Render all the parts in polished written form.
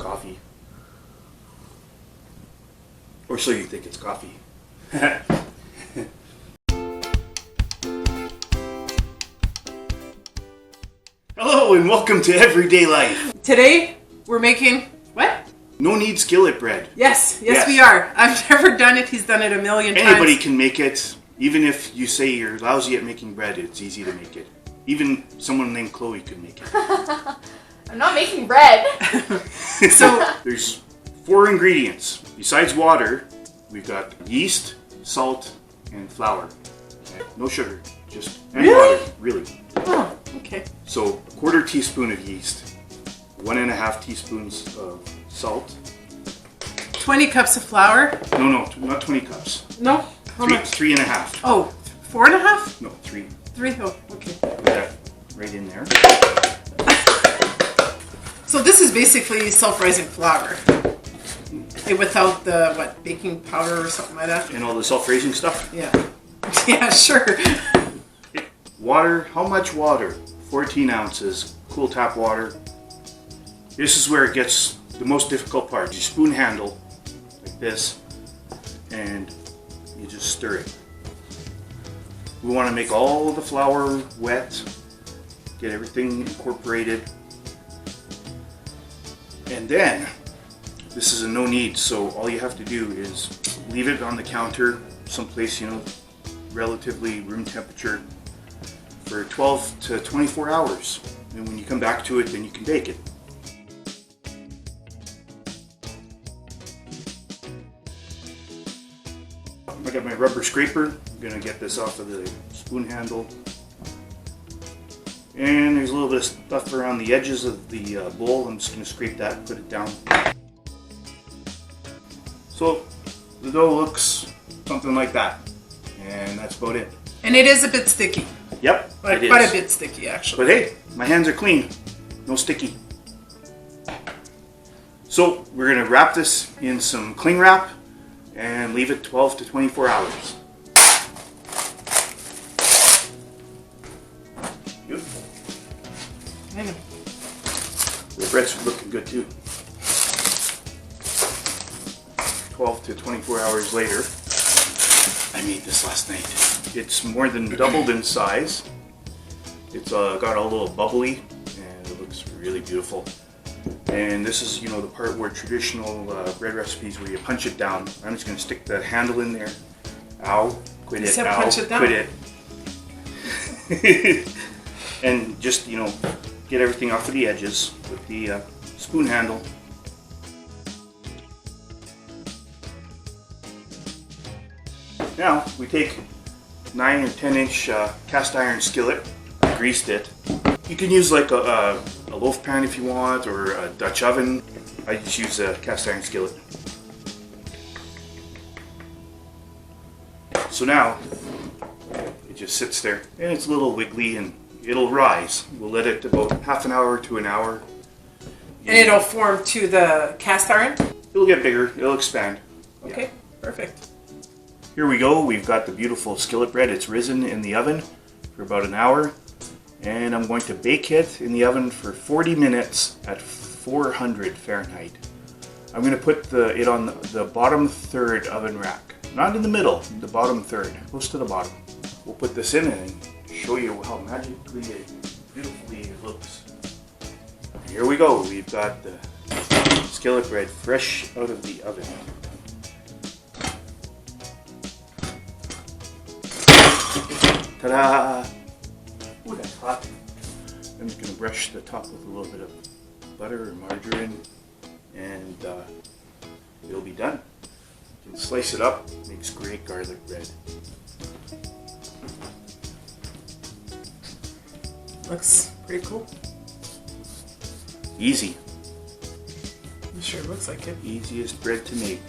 coffee. Or so you think it's coffee. Hello and welcome to Everyday Life. Today we're making what? No Knead skillet bread. Yes, we are. I've never done it. He's done it a million times. Anybody can make it. Even if you say you're lousy at making bread, it's easy to make it. Even someone named Chloe could make it. I'm not making bread. So there's 4 ingredients. Besides water, we've got yeast, salt, and flour. And no sugar, just and Really? water. Really. Oh, okay. So 1/4 teaspoon of yeast, 1.5 teaspoons of salt. 20 cups of flour. No, not 20 cups. No? How much? 3.5. Oh, 4.5? No, 3. 3? Oh, okay. Put that right in there. So this is basically self-rising flour. Without the, what, baking powder or something like that? And all the self-raising stuff. Yeah. Yeah, sure. Water, how much water? 14 ounces, cool tap water. This is where it gets the most difficult part. You spoon handle, like this, and you just stir it. We want to make all the flour wet, get everything incorporated. And then, this is a no knead, so all you have to do is leave it on the counter, someplace, relatively room temperature, for 12 to 24 hours. And when you come back to it, then you can bake it. I got my rubber scraper. I'm going to get this off of the spoon handle. And there's a little bit of stuff around the edges of the bowl. I'm just going to scrape that and put it down. So the dough looks something like that. And that's about it. And it is a bit sticky. Yep, Like, it is. quite a bit sticky, actually. But hey, my hands are clean. No sticky. So we're going to wrap this in some cling wrap and leave it 12 to 24 hours. Beautiful. I know. The bread's looking good too. 12 to 24 hours later. I made this last night. It's more than doubled in size. It's got a little bubbly and it looks really beautiful. And this is, the part where traditional bread recipes where you punch it down. I'm just going to stick the handle in there. Ow, quit it, ow, punch it down. quit it. And just, get everything off of the edges with the spoon handle. Now we take 9 or 10 inch cast iron skillet, greased it. You can use like a loaf pan if you want, or a Dutch oven. I just use a cast iron skillet. So now it just sits there and it's a little wiggly and it'll rise. We'll let it about half an hour to an hour. And it'll form to the cast iron? It'll get bigger, it'll expand. Okay, Yeah. perfect. Here we go, we've got the beautiful skillet bread. It's risen in the oven for about an hour. And I'm going to bake it in the oven for 40 minutes at 400 Fahrenheit. I'm going to put it on the bottom third oven rack. Not in the middle, the bottom third, close to the bottom. We'll put this in and show you how magically beautifully it looks. Here we go, we've got the skillet bread fresh out of the oven. Ta-da! Ooh, that's hot. I'm just going to brush the top with a little bit of butter or margarine and it'll be done. You can slice it up, makes great garlic bread. Looks pretty cool. Easy. It sure looks like it. Easiest bread to make.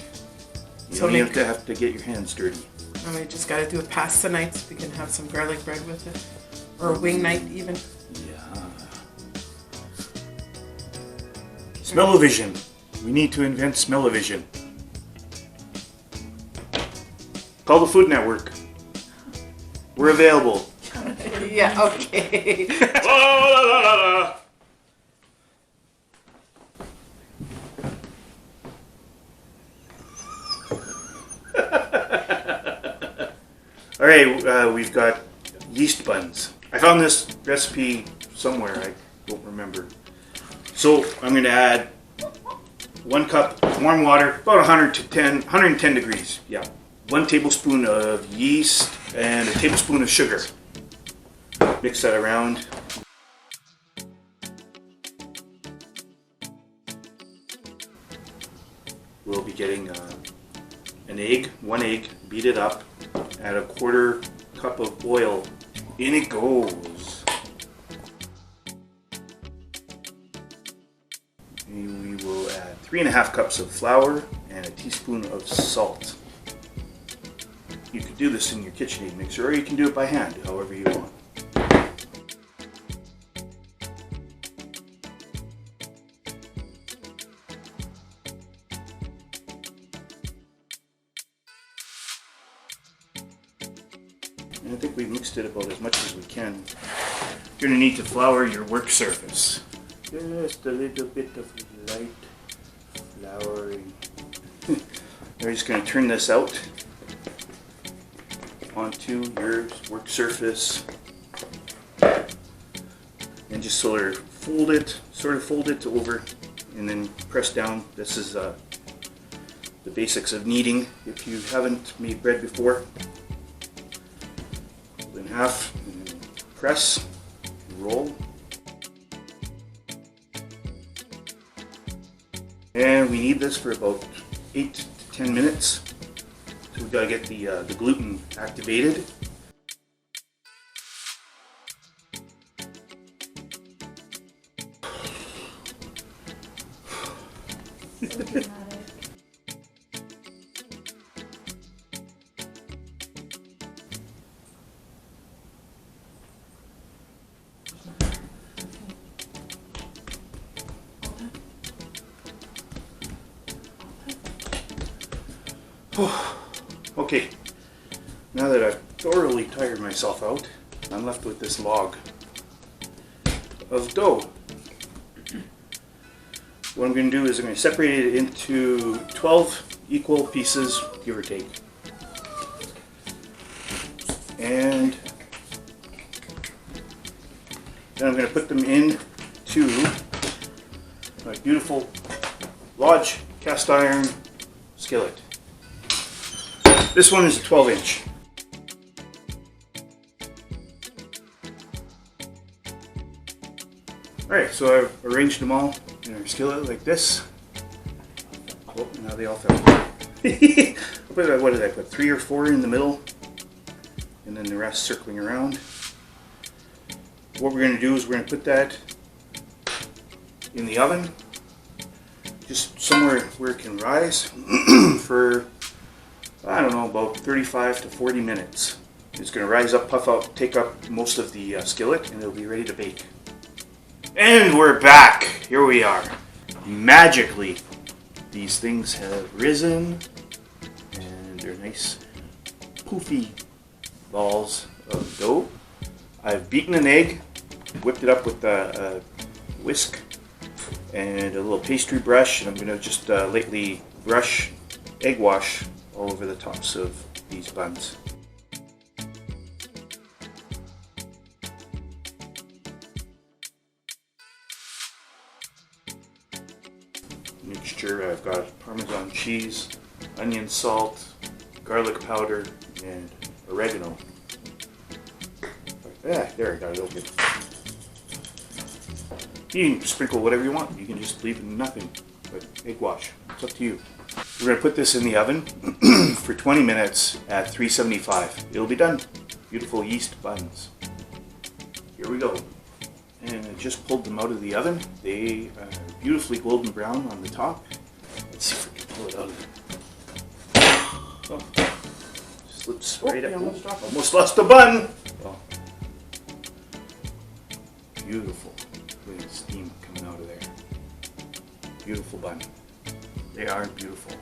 You So don't even have to get your hands dirty. And we just gotta do a pasta night so we can have some garlic bread with it. Or a wing night even. Yeah. Smell-o-vision. We need to invent smell-o-vision. Call the Food Network. We're available. Yeah, okay. La, la, la, la, la. Alright, we've got yeast buns. I found this recipe somewhere, I don't remember. So I'm going to add 1 cup warm water, about 110 degrees. Yeah. 1 tablespoon of yeast and a tablespoon of sugar. Mix that around. We'll be getting an egg, 1 egg, beat it up, add a 1/4 cup of oil. In it goes. We will add 3½ cups of flour and a teaspoon of salt. You could do this in your KitchenAid mixer, or you can do it by hand, however you want. And I think we've mixed it about as much as we can. You're going to need to flour your work surface. Just a little bit of light flouring. We're just going to turn this out onto your work surface and just sort of fold it over and then press down. This is the basics of kneading if you haven't made bread before. Fold in half and press and roll. And we need this for about 8 to 10 minutes. So we've got to get the gluten activated. Okay, now that I've thoroughly tired myself out, I'm left with this log of dough. What I'm going to do is I'm going to separate it into 12 equal pieces, give or take. And then I'm going to put them into my beautiful Lodge cast iron skillet. This one is a 12-inch. Alright, so I've arranged them all in our skillet like this. Oh, now they all fell. What did I put? 3 or 4 in the middle, and then the rest circling around. What we're going to do is we're going to put that in the oven, just somewhere where it can rise for, I don't know, about 35 to 40 minutes. It's going to rise up, puff out, take up most of the skillet, and it'll be ready to bake. And we're back! Here we are. Magically, these things have risen, and they're nice, poofy balls of dough. I've beaten an egg, whipped it up with a whisk and a little pastry brush, and I'm going to just lightly brush egg wash all over the tops of these buns. Mixture, I've got Parmesan cheese, onion salt, garlic powder, and oregano. Yeah, there, I got it open. You can sprinkle whatever you want. You can just leave nothing but egg wash. It's up to you. We're going to put this in the oven for 20 minutes at 375. It'll be done. Beautiful yeast buns. Here we go. And I just pulled them out of the oven. They are beautifully golden brown on the top. Let's see if we can pull it out of there. Oh, slips right up. Almost lost the bun. Oh. Beautiful. Look at the steam coming out of there. Beautiful bun. They are beautiful.